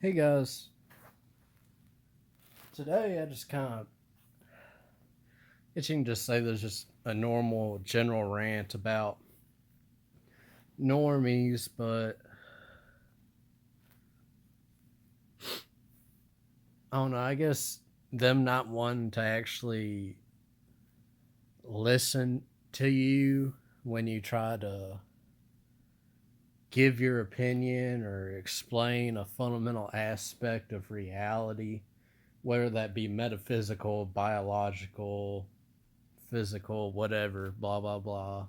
Hey guys, today I just kind of, you can just say there's just a normal general rant about normies, but I don't know, I guess them not wanting to actually listen to you when you try to give your opinion or explain a fundamental aspect of reality, whether that be metaphysical, biological, physical, whatever, blah, blah, blah.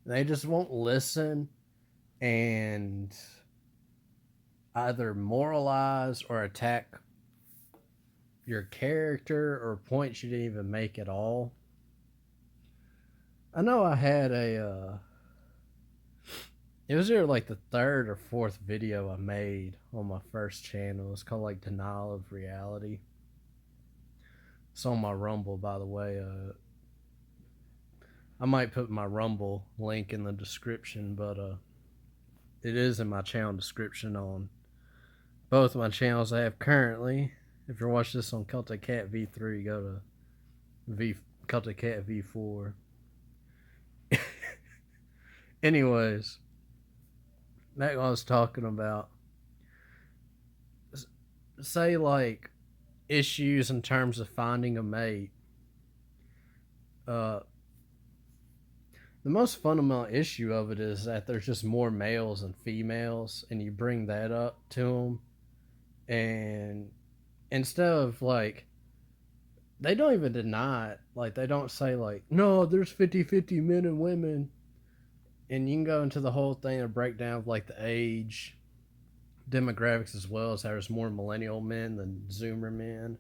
They just won't listen and either moralize or attack your character or points you didn't even make at all. I know I had it was either like the third or fourth video I made on my first channel. It's called like Denial of Reality. It's on my Rumble, by the way. I might put my Rumble link in the description, but it is in my channel description on both my channels I have currently. If you're watching this on Celtic Cat V3, go to Celtic Cat V4. Anyways, back what I was talking about. Say like issues in terms of finding a mate. Uh, the most fundamental issue of it is that there's just more males than females, and you bring that up to them, and instead of like they don't even deny it. Like, they don't say, like, no, there's 50-50 men and women. And you can go into the whole thing and break down, like, the age, demographics, as well as how there's more millennial men than Zoomer men.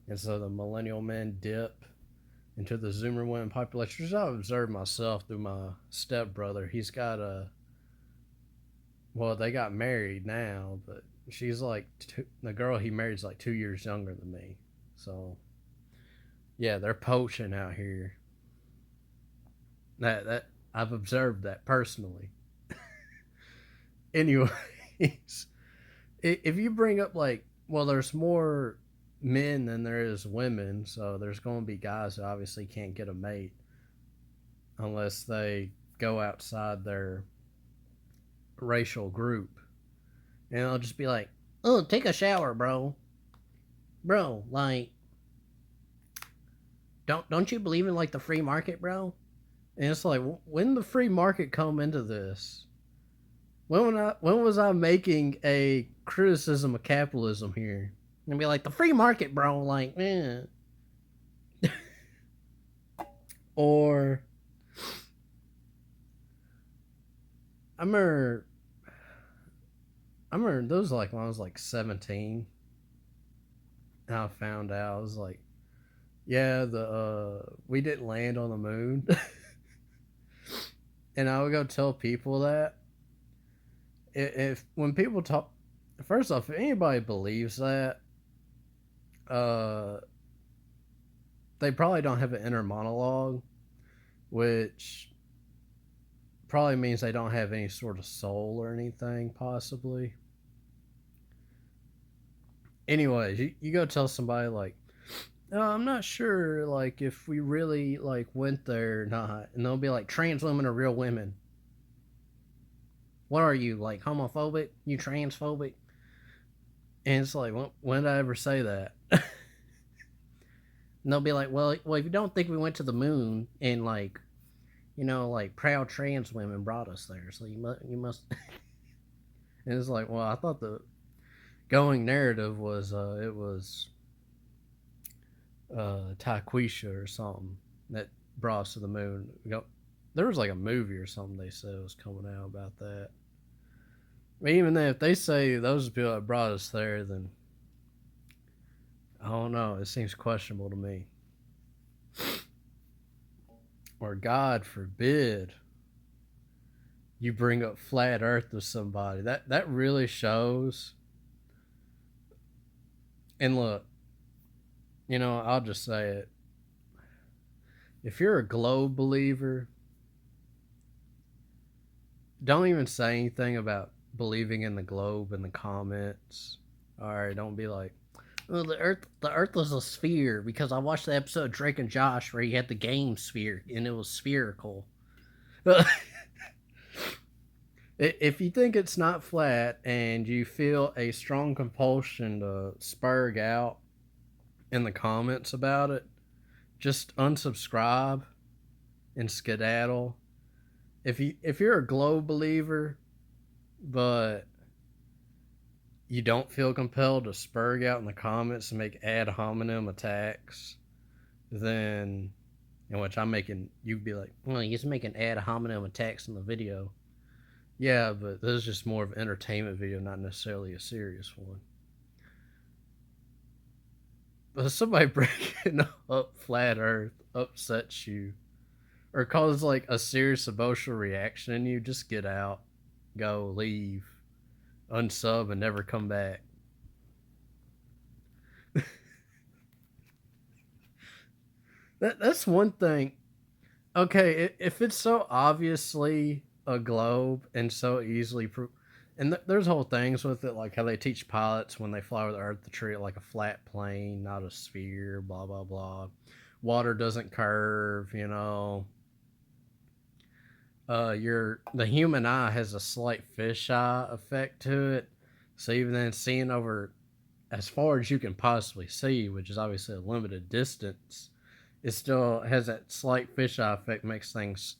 And so the millennial men dip into the Zoomer women population, which I've observed myself through my stepbrother. He's got a, well, they got married now, but she's like, the girl he married is like 2 years younger than me. So yeah, they're poaching out here. That I've observed that personally. Anyways, if you bring up like, well, there's more men than there is women, so there's going to be guys who obviously can't get a mate unless they go outside their racial group, and they'll just be like, "Oh, take a shower, bro. Like, don't you believe in like the free market, bro?" And it's like, when the free market come into this? When was I making a criticism of capitalism here? And be like, the free market, bro. Like, man. Or I remember, I remember those like when I was like 17, and I found out I was like, yeah, the we didn't land on the moon, and I would go tell people that if when people talk, first off, if anybody believes that, uh, they probably don't have an inner monologue, which probably means they don't have any sort of soul or anything, possibly. Anyways, you go tell somebody like, oh, I'm not sure like if we really like went there or not, and they'll be like, trans women are real women. What are you, like, homophobic? You transphobic? And it's like, when did I ever say that? And they'll be like, well, if you don't think we went to the moon and like, like proud trans women brought us there, so you must. And it's like, well, I thought the going narrative was it was Taquisha or something that brought us to the moon. There was like a movie or something they said was coming out about that. I mean, even then, if they say those people that brought us there, then I don't know. It seems questionable to me. Or God forbid you bring up flat Earth with somebody. That really shows. And look, I'll just say it. If you're a globe believer, don't even say anything about believing in the globe in the comments. All right, don't be like, well, the Earth was a sphere because I watched the episode of Drake and Josh where he had the game sphere and it was spherical. If you think it's not flat and you feel a strong compulsion to spurg out in the comments about it, just unsubscribe and skedaddle. If you're a globe believer, but you don't feel compelled to spurg out in the comments and make ad hominem attacks, then in which I'm making you'd be like, well, he's making ad hominem attacks in the video. Yeah, but this is just more of an entertainment video, not necessarily a serious one. But if somebody breaking up flat Earth upsets you or causes like a serious emotional reaction in you, just get out, go, leave, unsub, and never come back. That's one thing. Okay, if it's so obviously a globe and so easily and there's whole things with it, like how they teach pilots when they fly over the Earth to treat it like a flat plane, not a sphere. Blah blah blah. Water doesn't curve, you know. The human eye has a slight fisheye effect to it, so even then, seeing over as far as you can possibly see, which is obviously a limited distance, it still has that slight fisheye effect, makes things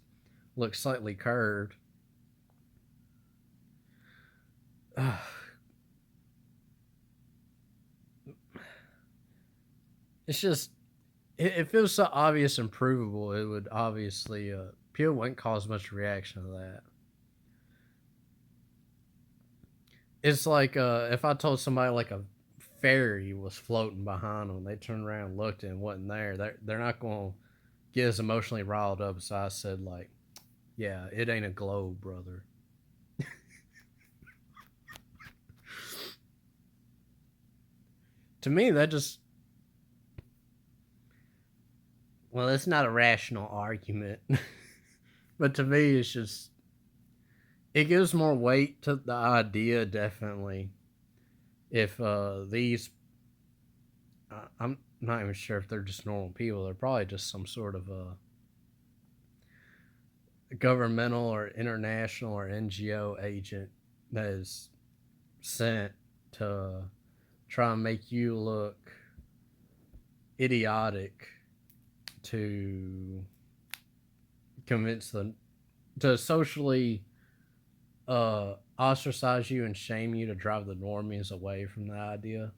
look slightly curved. It's just, it feels so obvious and provable. It would obviously, people wouldn't cause much reaction to that. It's like if I told somebody like a fairy was floating behind them, they turned around and looked and wasn't there. They're not going to get as emotionally riled up as I said, like, yeah, it ain't a globe, brother. To me, that just, well, it's not a rational argument. But to me, it's just, it gives more weight to the idea, definitely. If these, I'm not even sure if they're just normal people. They're probably just some sort of a governmental or international or NGO agent that is sent to try and make you look idiotic to convince them to socially ostracize you and shame you to drive the normies away from the idea.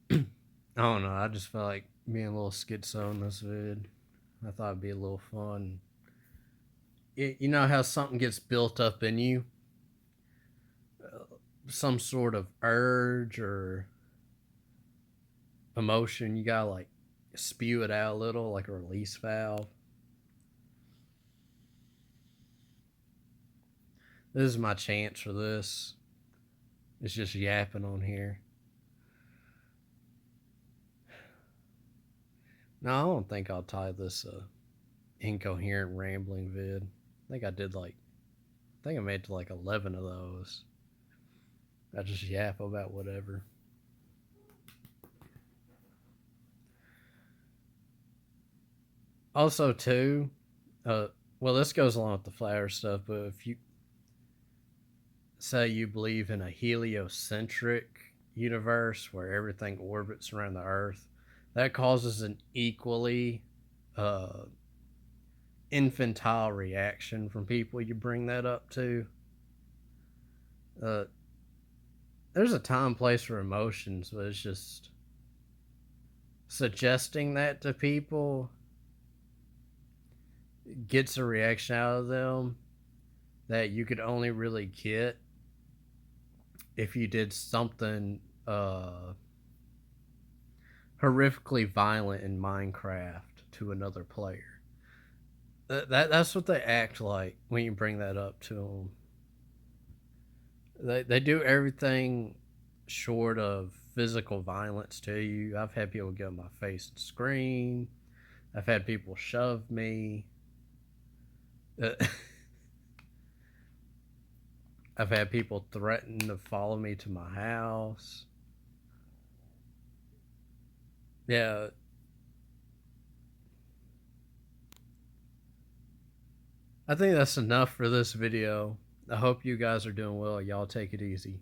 I don't know. I just felt like being a little schizo in this vid. I thought it'd be a little fun. You know how something gets built up in you? Some sort of urge or emotion. You gotta like spew it out a little, like a release valve. This is my chance for this. It's just yapping on here. No, I don't think I'll tie this incoherent rambling vid. I think I did like, I think I made to like 11 of those. I just yap about whatever. Also, too, well, this goes along with the flower stuff, but if you say you believe in a heliocentric universe where everything orbits around the Earth, that causes an equally uh, infantile reaction from people you bring that up to. Uh, there's a time, place for emotions, but it's just suggesting that to people gets a reaction out of them that you could only really get if you did something horrifically violent in Minecraft to another player. That's what they act like when you bring that up to them. They do everything short of physical violence to you. I've had people get on my face and scream. I've had people shove me. I've had people threaten to follow me to my house. Yeah, I think that's enough for this video. I hope you guys are doing well. Y'all take it easy.